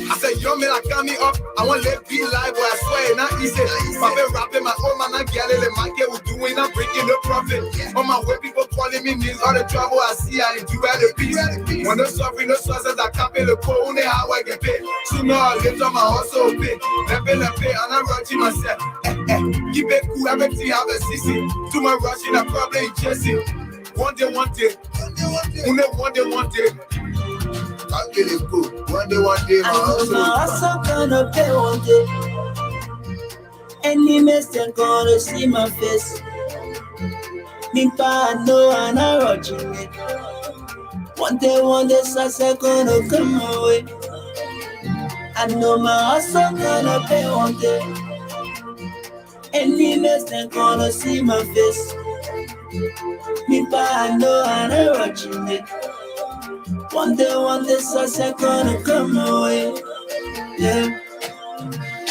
I said, yo, man, I got me up. I want to live be live, but I swear, not easy. I've been rapping my own man, I get it. My kid was doing, I'm breaking the profit. On my way, people calling me names. All the trouble I see, I do at the peace. When the suffering, the sources, I can't pay the code, only how I get paid. Sooner I live on my hustle pay. Let pay, and I'm rushing myself. Keep it cool, everything have a CC. Too much rushing, I probably chasing. One day. One day. I'm feeling good. One day, my hustle gonna pay one day. Any mistake gonna see my face. Me pa know I'm not rushing it. One day, success gonna come my way. I know my hustle gonna pay one day. Any mistake gonna see my face. Me pa know I'm not rushing it. One day, success gonna come my way. Yeah.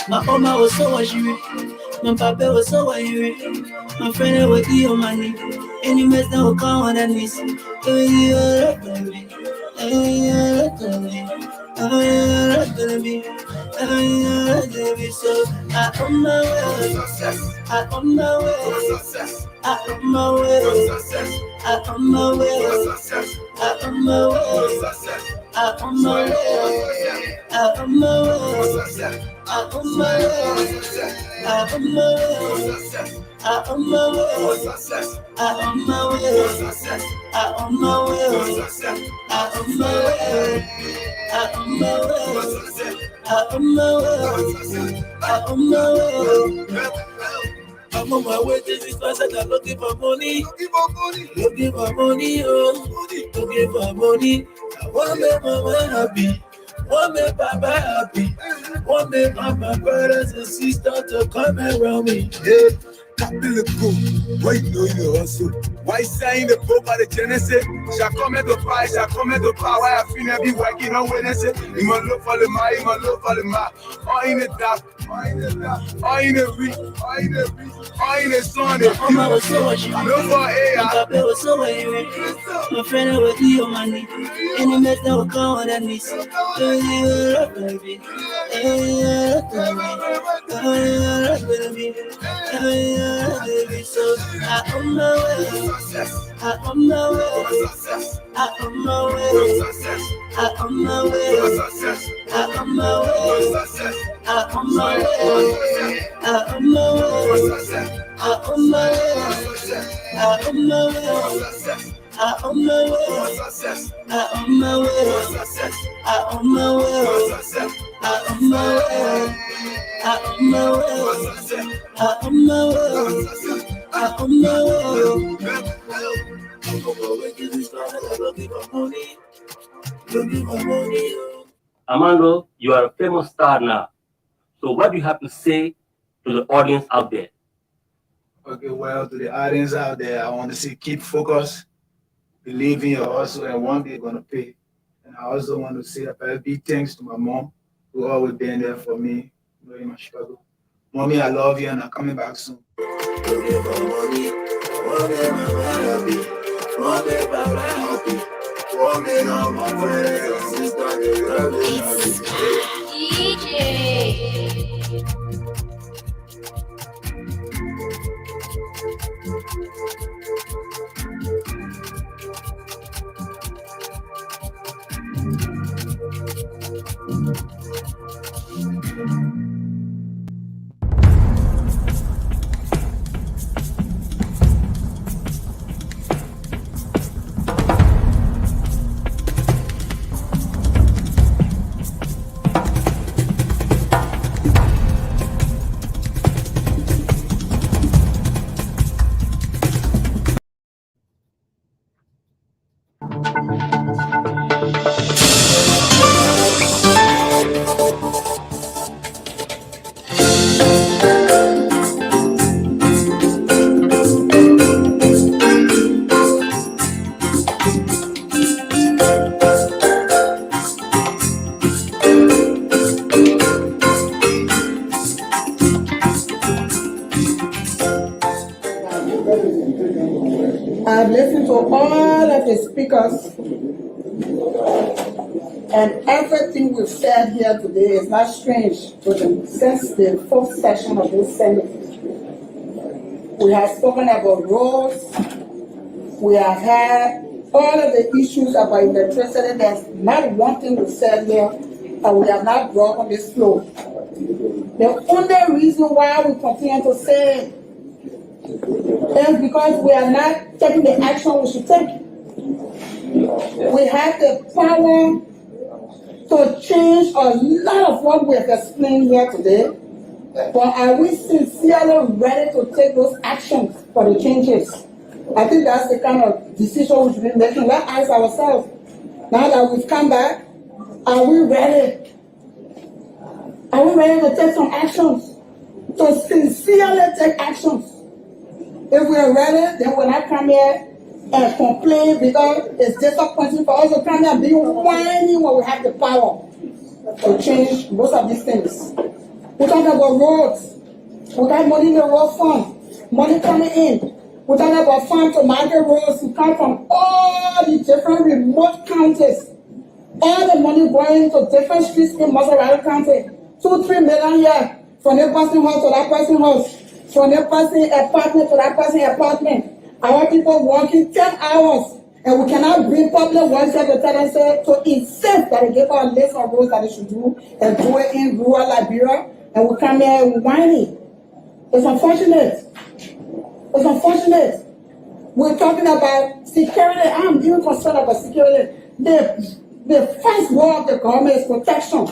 My mama was so worried. My papa was so worried. My friend was eat on money. Any mess that will come on that knees. So I on my way. I on my way. I on my way. I on my way. I on my way. I on my way. I on my way. I on my way. I on my way. I on my way. I on my way. I on my way. I on my way. I on my way. I on my way. I on my way. I'm on my way to this place and I'm looking for money. Looking for money, oh. Looking for money. I want to make my man happy. Want to make Papa happy. Want to make my brothers and sisters to come around me. Yeah. Capille go, why you know you hustle? Why saying the Pope by the Genesis? Shall come at the price, shall come at the power. I feel be working on Wednesday. You must look for the ma, you must look for the ma. All in the dark, all in the week, all in the sun. The mama was so much. No for air. My papa was so worried. My friend was eat on money. Any mess that will come on that knees. So I on my way. I on my way. I on my way. I on my way. I on my way. I on my way. I on my way. I on my way. I on my way. I on my way. I on my way. I on my way. I on my way. I on my way. I on my way. I on my way. Amando, you are a famous star now. So what do you have to say to the audience out there? Okay, well, to the audience out there, I want to say keep focused, believe in your hustle, and one day you're going to pay. And I also want to say a big thanks to my mom, who always been there for me during my struggle. Mommy, I love you, and I'm coming back soon. I've listened to all of the speakers And everything we've said here today is not strange to them. Since the fourth session of this Senate, we have spoken about roads, we have had all of the issues about electricity. There's not one thing we said here that we have not brought on this floor. The only reason why we continue to say it is because we are not taking the action we should take. We have the power to change a lot of what we have explained here today, but are we sincerely ready to take those actions for the changes? I think that's the kind of decision we should be making. Let's ask ourselves, now that we've come back, are we ready? Are we ready to take some actions? To sincerely take actions? If we are ready, then we'll not come here and complain because it's disappointing for us to come here and be whining when we have the power to change most of these things. We talk about roads. We got money in the road fund, money coming in. We talk about farm to market roads who come from all the different remote counties. All the money going to different streets in Maserati County. 2-3 million here from that person house to that person house, from that person apartment to that person apartment. Our people working 10 hours, and we cannot bring public welfare to tell them to insist that they give us a list of roads that they should do and do it in rural Liberia, and we come here whining. It's unfortunate. It's unfortunate. We're talking about security. I'm even concerned about security. The first goal of the government is protection.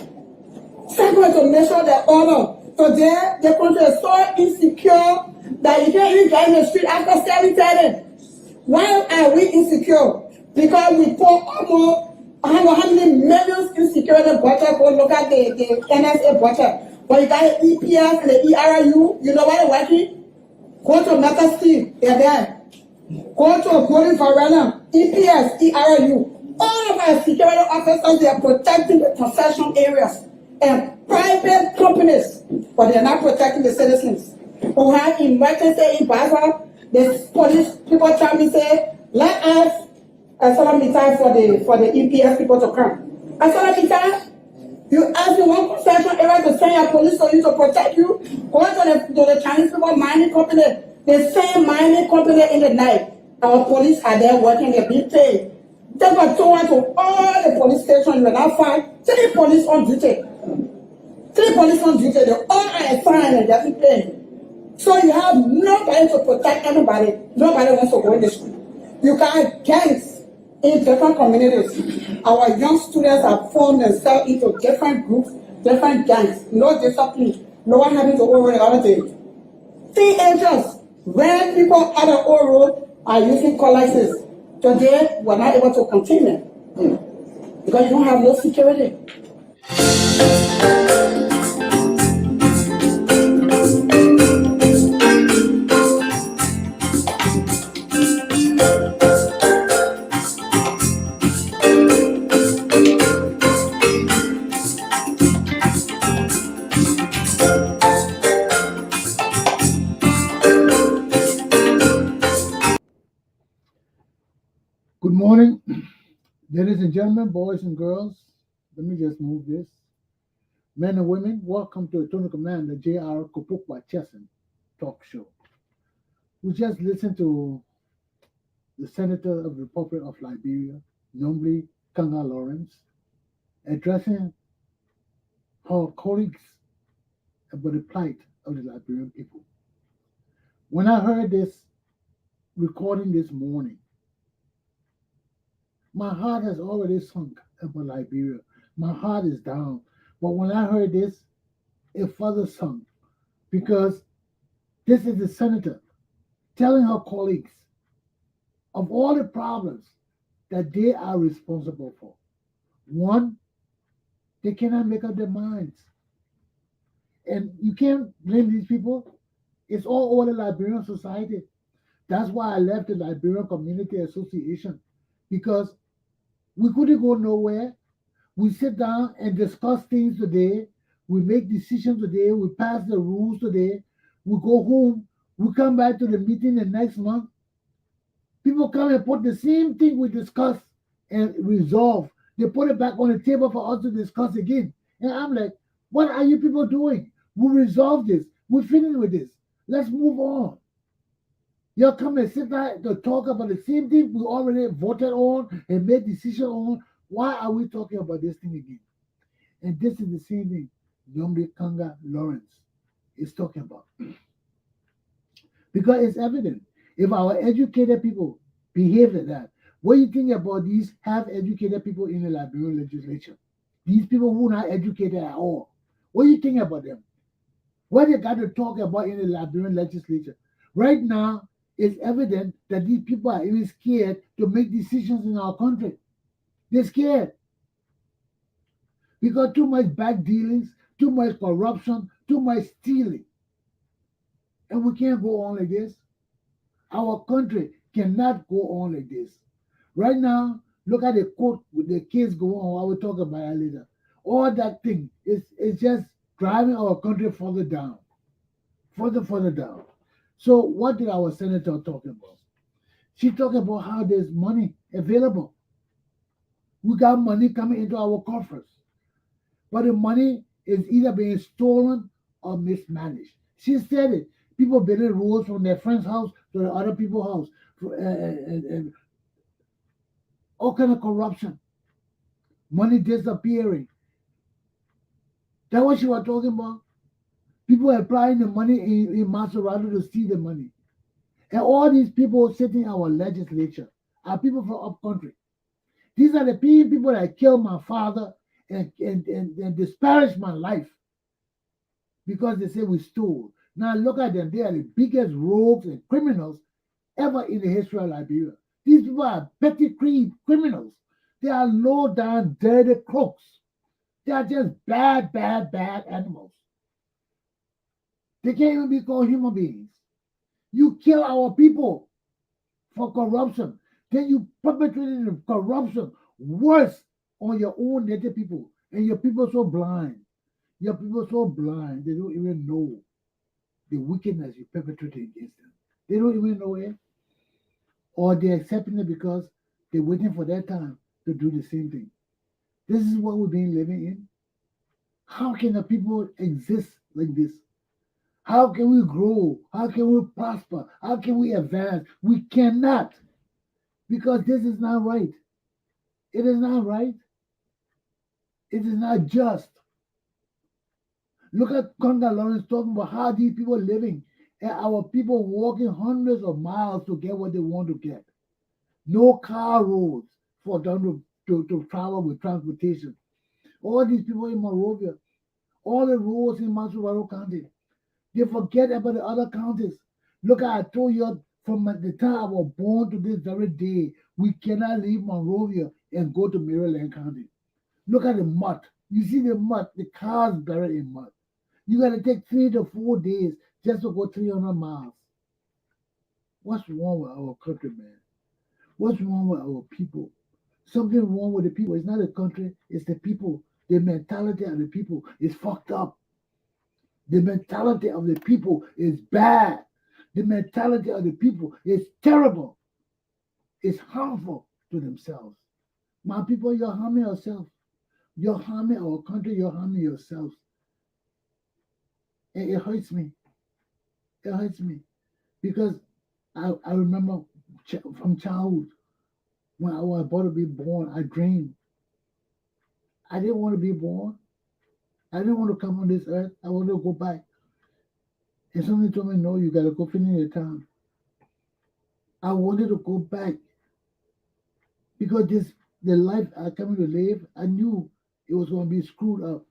Second, to make sure that order. Today, the country is so insecure that you can't even get in the street after 7:30. Why are we insecure? Because we pour almost how many millions in security budget. Go look at the NSA budget. But you got the EPS and the ERU, you know why they're working? Go to Meta Steel, they're there. Go to Golden Varela, EPS, ERU. All of our security officers, they are protecting the concession areas and private companies, but they're not protecting the citizens. Who have emergency in Basra, the police people tell me, say, let us time for the EPS people to come. Time, you ask me one concession area to send your police for you to protect you. Go to the Chinese people mining company, the same mining company in the night. Our police are there working, they're being paid. Take a tour to all the police stations, you will not find 3 police on duty. 3 police on duty, they all are assigned and they're being paid. So you have nobody to protect anybody. Nobody wants to go in the street. You got gangs in different communities. Our young students are formed themselves into different groups, different gangs. No discipline. No one having to over the other day. Teenagers, when people out of Oro are using colaces. Today, we're not able to contain it because you don't have no security. Good morning, ladies and gentlemen, boys and girls. Let me just move this. Men and women, welcome to Eternal Commander J.R. Glapohkpa Chesson talk show. We just listened to the Senator of the Republic of Liberia, namely Kanga Lawrence, addressing her colleagues about the plight of the Liberian people. When I heard this recording this morning, my heart has already sunk about Liberia. My heart is down. But when I heard this, it further sunk because this is the senator telling her colleagues of all the problems that they are responsible for. One, they cannot make up their minds. And you can't blame these people. It's all over the Liberian society. That's why I left the Liberian Community Association, because we couldn't go nowhere. We sit down and discuss things today. We make decisions today. We pass the rules today. We go home. We come back to the meeting the next month. People come and put the same thing we discussed and resolve. They put it back on the table for us to discuss again. And I'm like, what are you people doing? We resolve this. We're finished with this. Let's move on. You'll come and sit there to talk about the same thing we already voted on and made decision on. Why are we talking about this thing again? And this is the same thing Yomri Kanga Lawrence is talking about. Because it's evident. If our educated people behave like that, what do you think about these half-educated people in the Liberian legislature? These people who are not educated at all. What do you think about them? What they got to talk about in the Liberian legislature? Right now, it's evident that these people are even scared to make decisions in our country. They're scared. Because too much bad dealings, too much corruption, too much stealing. And we can't go on like this. Our country cannot go on like this. Right now, look at the court with the case going on. I will talk about it later. All that thing is just driving our country further down. Further down. So what did our senator talk about? She talked about how there's money available. We got money coming into our coffers. But the money is either being stolen or mismanaged. She said it. People building roads from their friend's house to the other people's house. And all kind of corruption. Money disappearing. That's what she was talking about. People applying the money in Maserati to steal the money. And all these people sitting in our legislature are people from up country. These are the people that killed my father and disparaged my life because they say we stole. Now look at them. They are the biggest rogues and criminals ever in the history of Liberia. These people are petty criminals. They are low down, dirty crooks. They are just bad animals. They can't even be called human beings. You kill our people for corruption. Then you perpetrated the corruption worse on your own native people. And your people so blind. Your people so blind, they don't even know the wickedness you perpetrated against them. They don't even know it. Or they're accepting it because they're waiting for their time to do the same thing. This is what we've been living in. How can the people exist like this? How can we grow? How can we prosper? How can we advance? We cannot. Because this is not right. It is not right. It is not just. Look at Conga Lawrence talking about how these people are living and our people walking hundreds of miles to get what they want to get. No car roads for them to travel with transportation. All these people in Monrovia, all the roads in Masuraro County, they forget about the other counties. Look, I told you from the time I was born to this very day, we cannot leave Monrovia and go to Maryland County. Look at the mud. You see the mud, the cars buried in mud. You got to take 3 to 4 days just to go 300 miles. What's wrong with our country, man? What's wrong with our people? Something wrong with the people. It's not the country, it's the people. The mentality of the people is fucked up. The mentality of the people is bad. The mentality of the people is terrible. It's harmful to themselves. My people, you're harming yourself. You're harming our country. You're harming yourselves. And it hurts me. It hurts me. Because I remember from childhood, when I was about to be born, I dreamed. I didn't want to be born. I didn't want to come on this earth. I wanted to go back. And somebody told me, no, you got to go finish your time. I wanted to go back. Because the life I coming to live, I knew it was going to be screwed up.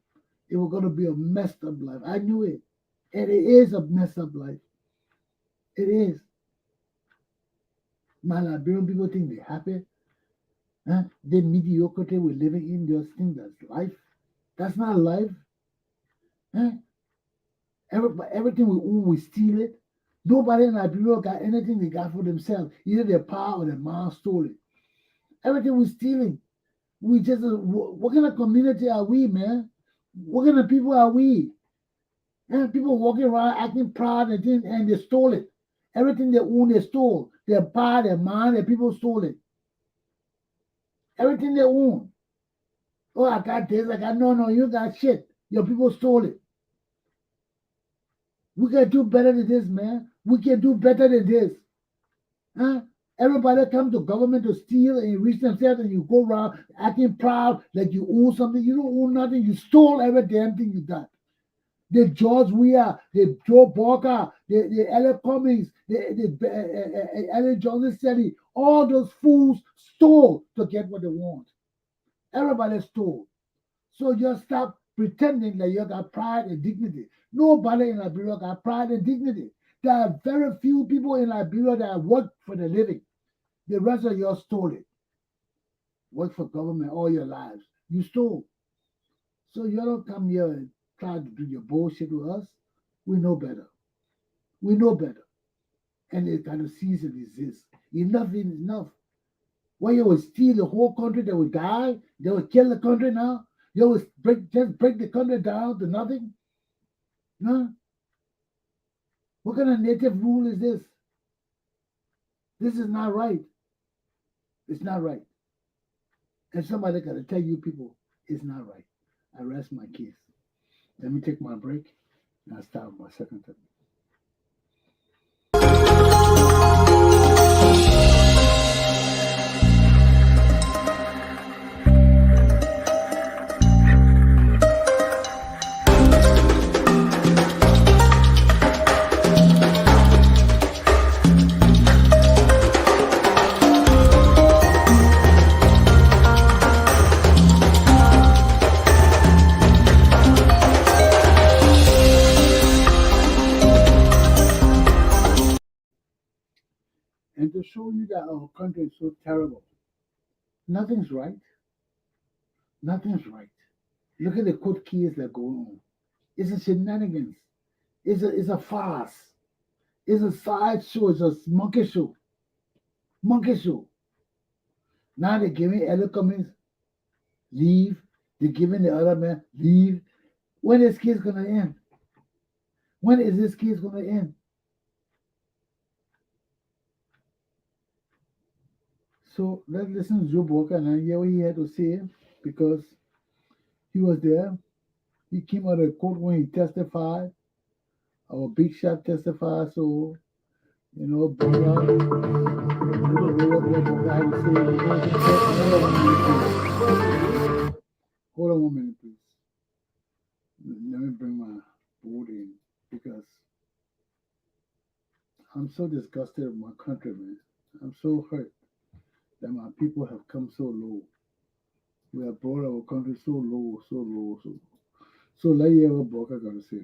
It was going to be a messed up life. I knew it. And it is a messed up life. It is. My Liberian people think they're happy. Huh? The mediocrity we're living in, just think that's life. That's not life. Huh? Everything we own, we steal it. Nobody in Liberia got anything they got for themselves. Either their pa or their mom stole it. Everything we're stealing. We just, what kind of community are we, man? What kind of people are we? And people walking around acting proud and they stole it. Everything they own, they stole. Their pa, their mom, their people stole it. Everything they own. Oh, I got this, I got no, you got shit. Your people stole it. We can do better than this, man. We can do better than this. Huh? Everybody come to government to steal and reach themselves, and you go around acting proud like you own something. You don't own nothing. You stole every damn thing you got. The George Weah, the Joe Boakai, the Ella Cummings, the Ellen Johnson Seti, all those fools stole to get what they want. Everybody stole. So just stop pretending that you got pride and dignity. Nobody in Liberia got pride and dignity. There are very few people in Liberia that work for the living. The rest of you stole it. Work for government all your lives. You stole. So you don't come here and try to do your bullshit with us. We know better. We know better. And it's got to cease and desist. Enough is enough. When you will steal the whole country, they will die. They will kill the country now. You will just break the country down to nothing. Huh? What kind of native rule is this? This is not right. It's not right. And somebody got to tell you people, it's not right. I rest my case. Let me take my break and I'll start my second topic. And to show you that our country is so terrible, nothing's right. Nothing's right. Look at the court case that go on. It's a shenanigans. It's a farce. It's a side show. It's a monkey show. Monkey show. Now they're giving Ella Cummings leave. They're giving the other man leave. When is this case gonna end? When is this case gonna end? So let's listen to Joe Boakai and hear what he had to say, because he was there. He came out of court when he testified. Our big shot testified. So, brother, what Boakai had to say. Hold on 1 minute, please. Let me bring my board in, because I'm so disgusted with my country, man. I'm so hurt that my people have come so low. We have brought our country so low, so low, so low. So let's hear what Boakai got to say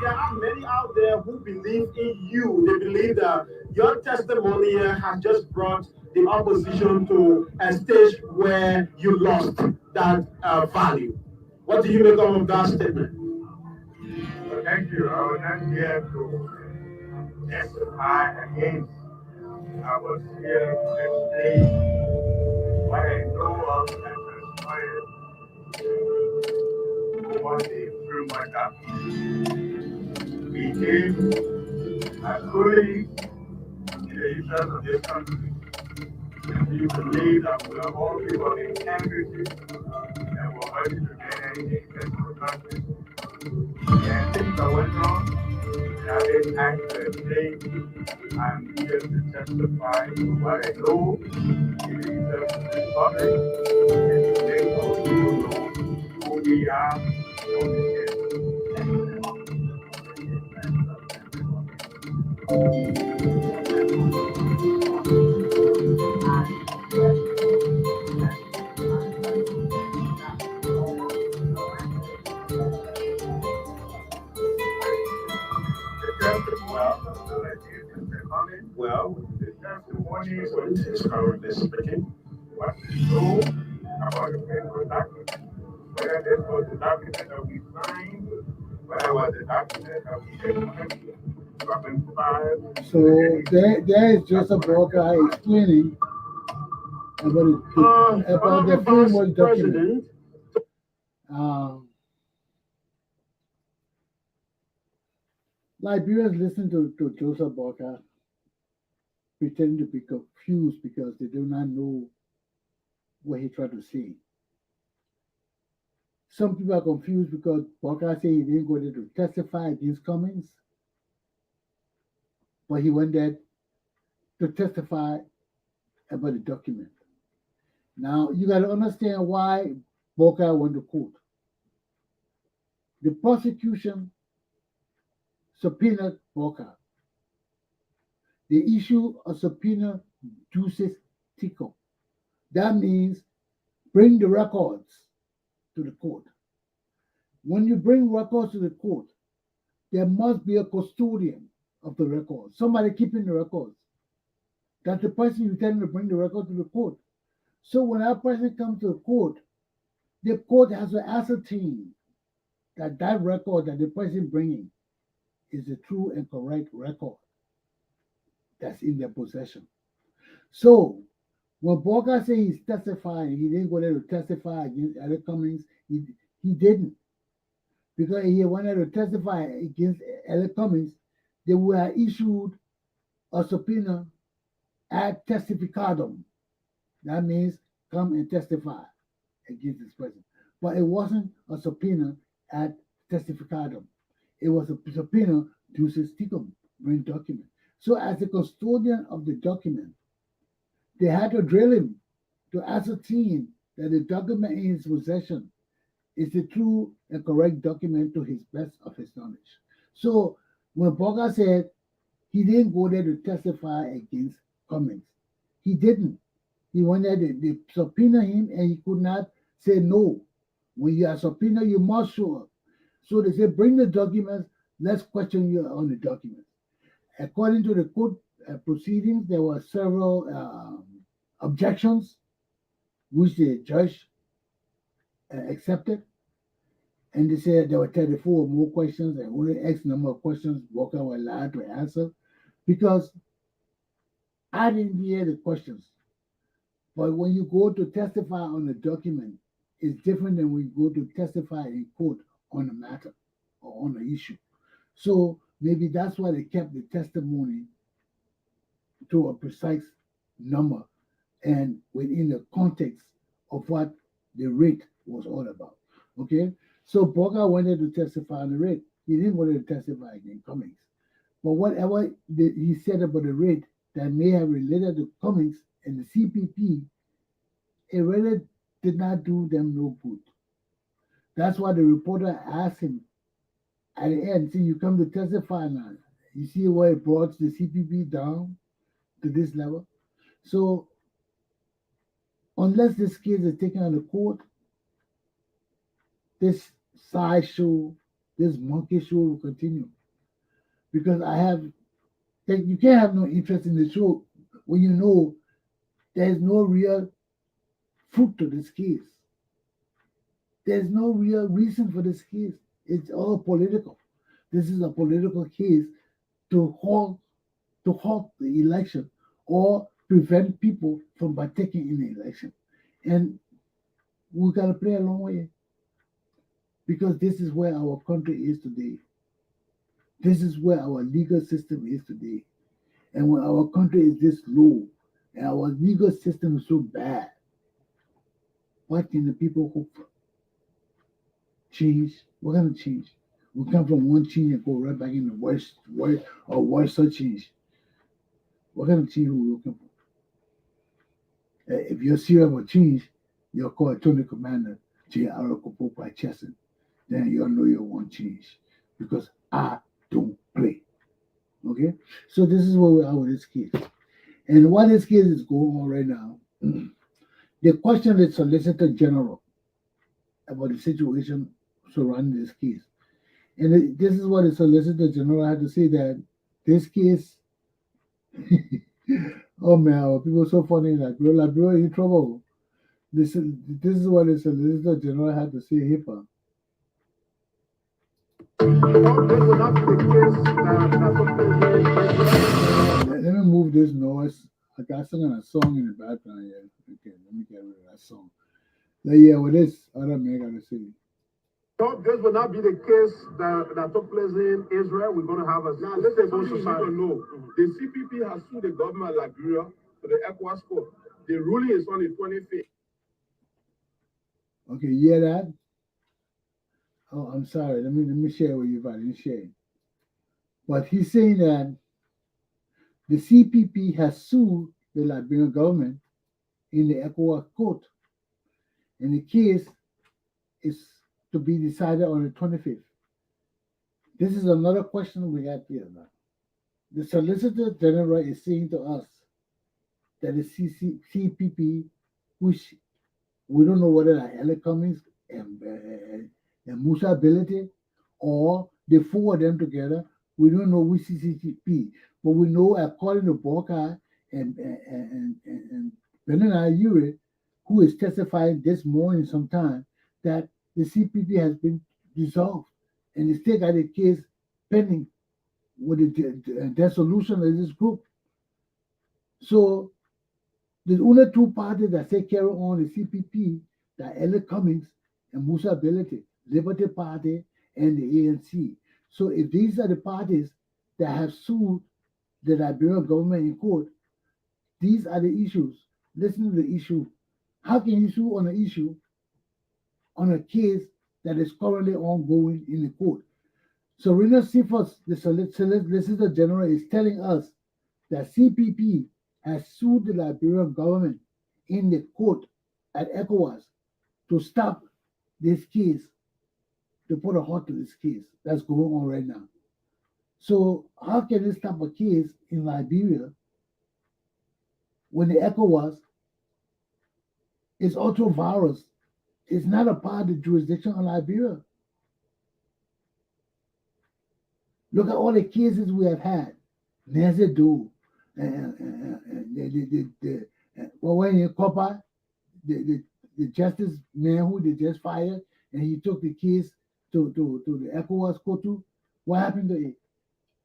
There are many out there who believe in you. They believe that your testimony has just brought the opposition to a stage where you lost that value. What do you make of that statement? Well, thank you. I was not here to testify against. I was here to explain what I know of and transpired over the 3 months after. We came as colleagues in the interest of this country. We believe that we are all people of integrity and we're ready to get anything to the country. And things that went wrong, and I didn't act to explain. I'm here to testify to what I know in the interest of this public and to make those people know who we are and what we can. Well, the testimony is currently speaking. What we know about the paper document, whether this was the document that we signed, whether it was the document that we implemented. So there is Joseph Boakai explaining about the framework document. Liberians listen to Joseph Boakai pretending to be confused because they do not know what he tried to say. Some people are confused because Boakai said he didn't go there to testify against Cummings, but he went there to testify about the document. Now, you got to understand why Boakai went to court. The prosecution subpoenaed Boakai. They issue a subpoena juices tickle. That means bring the records to the court. When you bring records to the court, there must be a custodian of the records, somebody keeping the records. That's the person you tell them to bring the record to the court. So when that person comes to the court has to ascertain that that record that the person bringing is the true and correct record that's in their possession. So when Boakai said he's testifying, he didn't go there to testify against Eric Cummings. He didn't. Because he wanted to testify against Eric Cummings, they would have issued a subpoena ad testificandum. That means come and testify against this person. But it wasn't a subpoena ad testificandum. It was a subpoena juices ticum, bring document. So as the custodian of the document, they had to drill him to ascertain that the document in his possession is the true and correct document to his best of his knowledge. So when Boakai said he didn't go there to testify against Cummings, he didn't. He went there, they subpoena him and he could not say no. When you are subpoenaed, you must show up. So they said, bring the documents, let's question you on the documents. According to the court proceedings, there were several objections, which the judge accepted. And they said there were 34 or more questions, and only X number of questions Boakai was allowed to answer, because I didn't hear the questions. But when you go to testify on a document, it's different than when you go to testify in court on a matter or on an issue. So maybe that's why they kept the testimony to a precise number and within the context of what the writ was all about. Okay? So Boakai wanted to testify on the writ. He didn't want to testify against Cummings. But whatever he said about the writ that may have related to Cummings and the CPP, it really did not do them no good. That's why the reporter asked him at the end, see, you come to testify now. You see why it brought the CPP down to this level? So unless this case is taken out of court, this sideshow, this monkey show will continue. Because you can't have no interest in the show when you know there's no real fruit to this case. There's no real reason for this case. It's all political. This is a political case to halt the election or prevent people from partaking in the election. And we gotta play a long way, because this is where our country is today. This is where our legal system is today. And when our country is this low and our legal system is so bad, what can the people hope for? Change? What kind of change? We come from one change and go right back into worse change. What kind of change are we looking for? If you're serious about change, you'll call Attorney Commander Glapohkpa Chesson. Then you'll know you want change. Because I don't play. Okay? So this is where we are with this case. And what this case is going on right now, they questioned the Solicitor General about the situation surrounding this case. And this is what the Solicitor General had to say, that this case, oh man, people are so funny, like, bro, in trouble. This is what the Solicitor General had to say, HIPAA. Let me move this noise. I got singing a song in the background here. Okay, let me get rid of that song. Yeah, with this other man gotta say. So this will not be the case that took place in Israel. We're going to have a stable society. No, the CPP has sued the government of Liberia to the ECOWAS court. The ruling is on the 25th. Okay, you hear that? Oh, I'm sorry. Let me share with you if I didn't share. But he's saying that the CPP has sued the Liberian government in the ECOWAS court, and the case is to be decided on the 25th. This is another question we have here now. The Solicitor General is saying to us that the CPP, which we don't know whether are Ella Cummings and Musa Ability, or the four of them together. We don't know which CCP, but we know according to Boakai and Benin Yuri, who is testifying this morning sometime, that the CPP has been dissolved and they still got a case pending with the dissolution of this group. So there's only two parties that say carry on the CPP, that Ella Cummings and Musa Ability, Liberty Party and the ANC. So if these are the parties that have sued the Liberian government in court, these are the issues. Listen to the issue. How can you sue on an issue, on a case that is currently ongoing in the court? So Rena Sifos, the Solicitor General, is telling us that CPP has sued the Liberian government in the court at ECOWAS to stop this case, to put a halt to this case that's going on right now. So how can they stop a case in Liberia when the ECOWAS is also virus? It's not a part of the jurisdiction of Liberia. Look at all the cases we have had. Nezedo, Copper, the justice man who they just fired, and he took the case to the ECOWAS court too. What happened to it?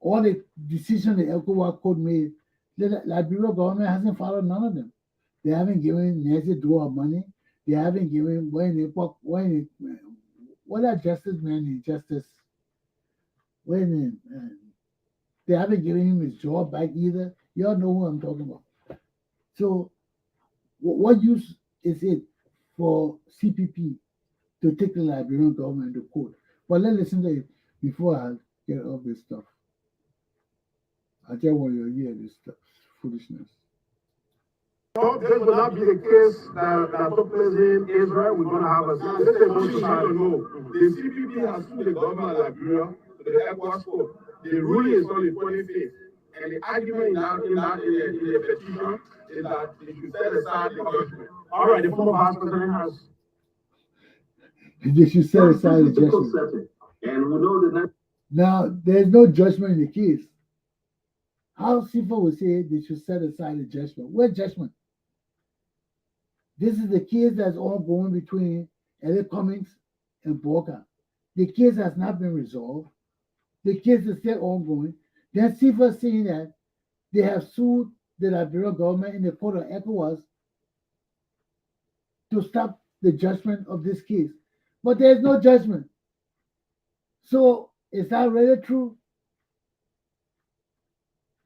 All the decisions the ECOWAS court made, the Liberia government hasn't followed none of them. They haven't given Nezedo money. They haven't given what that justice man justice. They haven't given him his job back either. Y'all know who I'm talking about. So, what use is it for CPP to take the Liberian government to court? But let's listen to it before I get off this stuff. I just want you to hear this stuff, foolishness. So this will not be the case that took place in Israel. We're going to have a stable society. No, the CPP has sued the government of Liberia to the ECOWAS court. The ruling is on the 25th. And the argument in the petition is that they should set aside the judgment. All right, the former vice president has. They should set aside the judgment. And we know that now there's no judgment in the case. How Sifa would say they should set aside the judgment? What judgment? This is the case that's ongoing between Ella Cummings and Boakai. The case has not been resolved. The case is still ongoing. Then Sifa saying that they have sued the Liberian government in the court of ECOWAS to stop the judgment of this case. But there's no judgment. So is that really true?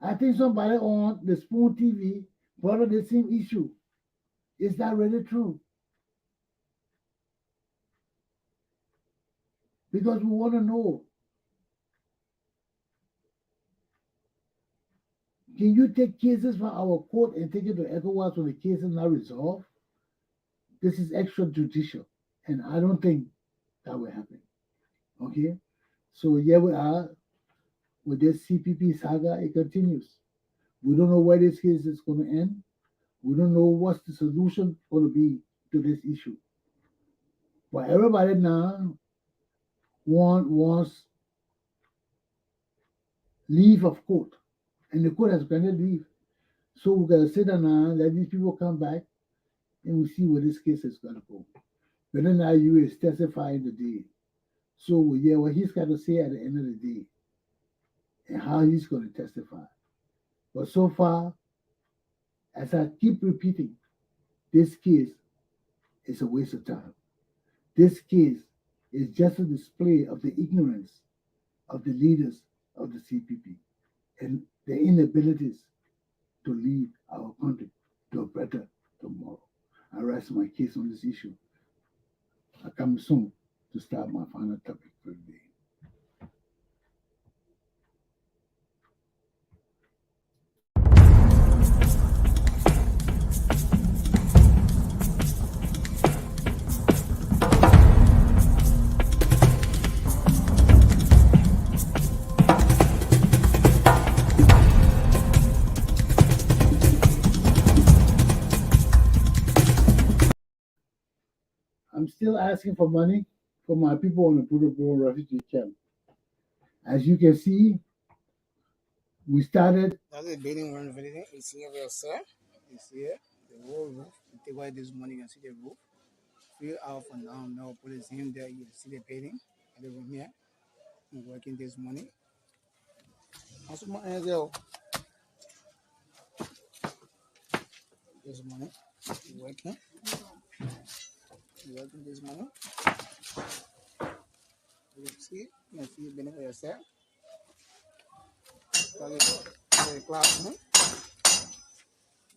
I think somebody on the Spoon TV brought up the same issue. Is that really true? Because we want to know. Can you take cases from our court and take it to ECOWAS when the case is not resolved? This is extrajudicial, and I don't think that will happen. Okay? So here we are with this CPP saga. It continues. We don't know where this case is going to end. We don't know what's the solution going to be to this issue. But everybody now wants leave of court. And the court has granted leave. So we're going to sit down now, let these people come back, and we see where this case is going to go. But then now you is testifying today. So we hear what he's got to say at the end of the day and how he's going to testify. But so far, as I keep repeating, this case is a waste of time. This case is just a display of the ignorance of the leaders of the CPP and their inabilities to lead our country to a better tomorrow. I rest my case on this issue. I come soon to start my final topic for the day. I'm still asking for money for my people on the Buduburam refugee camp. As you can see, we started. That's a building we're renovating. You see over yourself. You see it. The whole roof. You take away this money, you can see the roof. Fill out from down now, put his in there, you see the building. And the room here. I'm working this money. Also, my hands there. This money. You're working. You're working this money. You see the building for yourself. That's the classroom.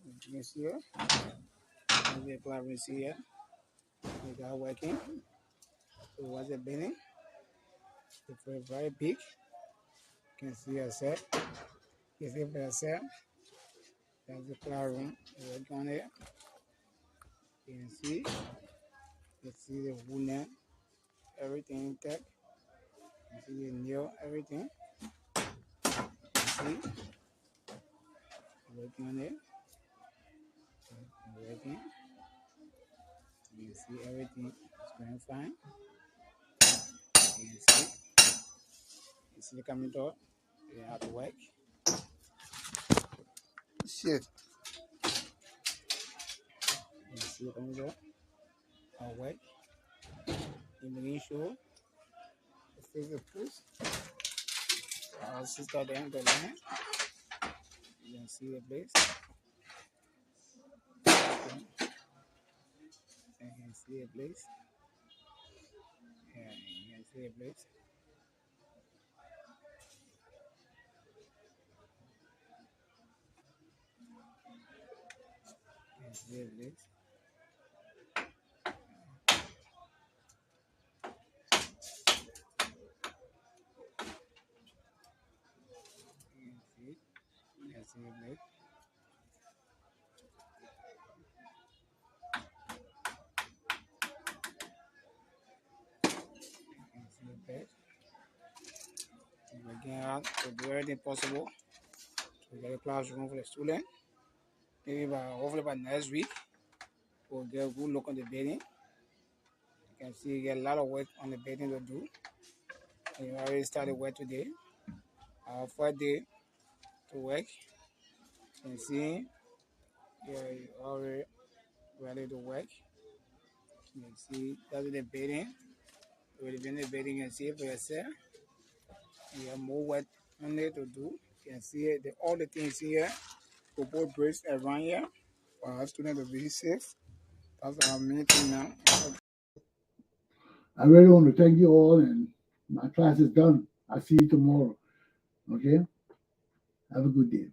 You can see it. That's the classroom, you see here. You got working. So what's the building? It's very, very big. You can see yourself. You see for yourself. That's the classroom. You work on it. You can see. You see the wood, everything intact. You see the nail, everything. You see. Working on it. Working. You can see everything is going fine. You can see. You see the coming door. You have to work. Shit. You see the coming door. I'll work. You begin show. This is the push. Our sister there in the line. You can see the place. You can see the place. Yeah, you can see the place. You can see the place. You can see it. You can see the place. You can see the bed. We're working hard to do everything possible to get a classroom for the student. Maybe hopefully by next week, we'll get a good look on the building. You can see you get a lot of work on the building to do. We already started work today. Our first day to work. You can see you're already ready to work. You can see that's the building. Within the building, you can see it for yourself. You have more work on there to do. You can see it, all the things here. We put bricks around here for our students to be safe. That's our main thing now. I really want to thank you all, and my class is done. I'll see you tomorrow. Okay? Have a good day.